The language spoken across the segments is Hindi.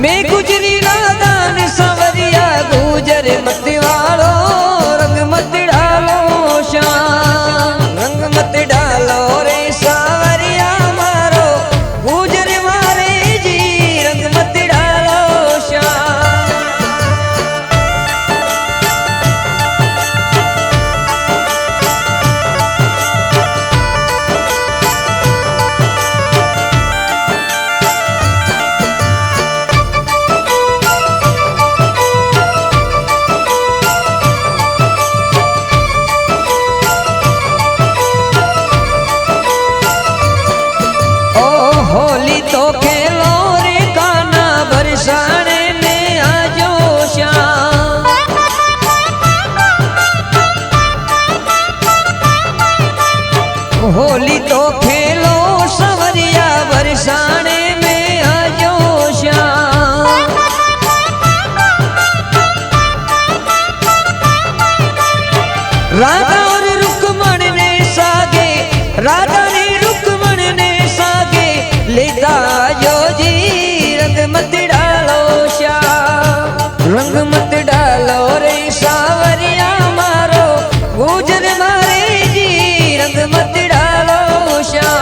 मैं गुजरी नादान सवरिया गुजर मत वालो रंग मत डालो श्याम रंग मत डालो रे सावरिया मारो गुजर मारे जी रंग मत डालो श्याम। होली तो खेलो रे काना बरसाने में आजो श्याम। होली तो खेलो सवरिया बरसाने में आजो श्याम। राधा और रुक्मण ने सागे राधा ने रुक्मण ने सागे लेता जो जी रंग मत डालो श्याम रंग मत डालो रे सावरिया मारो गुजर मारे जी रंग मत डालो श्याम।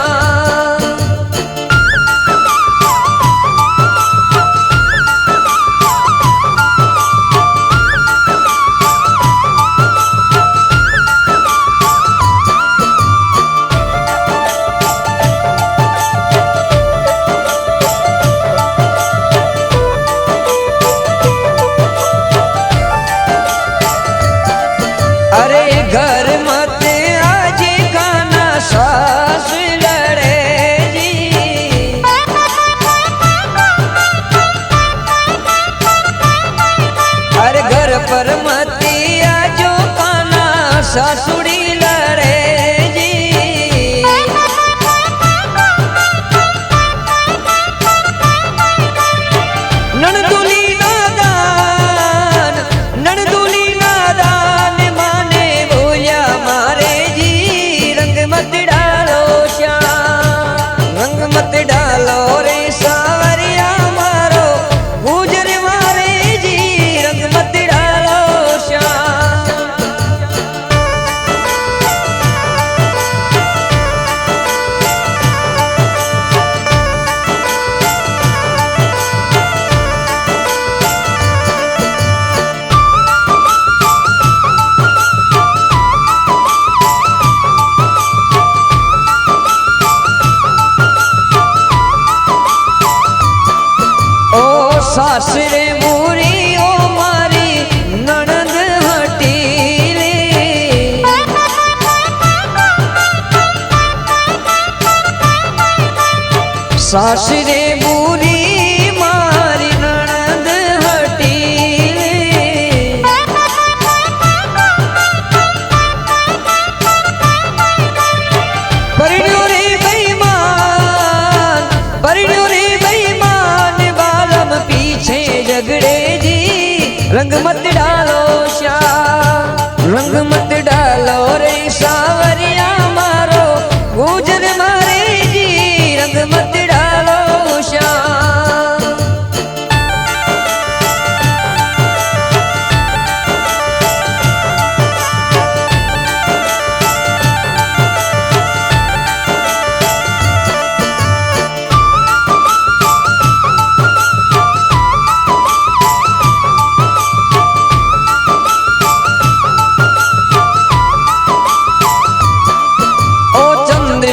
अरे घर मत आज काना सास लड़े जी। अरे घर पर मत आजो काना सासुड़ी लड़े जी। ननदुली नादान ननदुली नादान माने बोया मारे जी रंग मत डालो श्याम रंग मत डालो रे सावरिया मारो गुजर मारे जी रंग मत डालो श्याम। सासरे मूरी ओ मारी ननद हटी रे। सासरे मूरी मारी ननद हटी रे। परिणो रे बेईमान परिणो रे बेईमान बालम पीछे झगड़े जी रंग मत डालो श्याम रंग मत डालो रे सावरिया मारो गुजर मारे जी रंग मत डालो श्याम।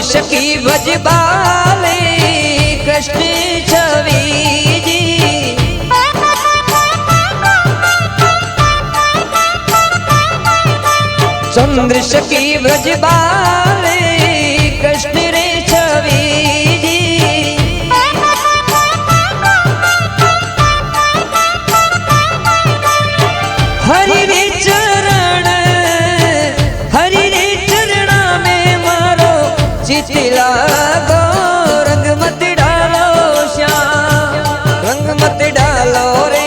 सखी भजबाले कृष्ण छवि जी। चंद्र सखी भजबाले कृष्ण रे छवि जी। हरि रे चरण में मारो चित लागो रंग मत डालो श्याम रंग मत डालो रे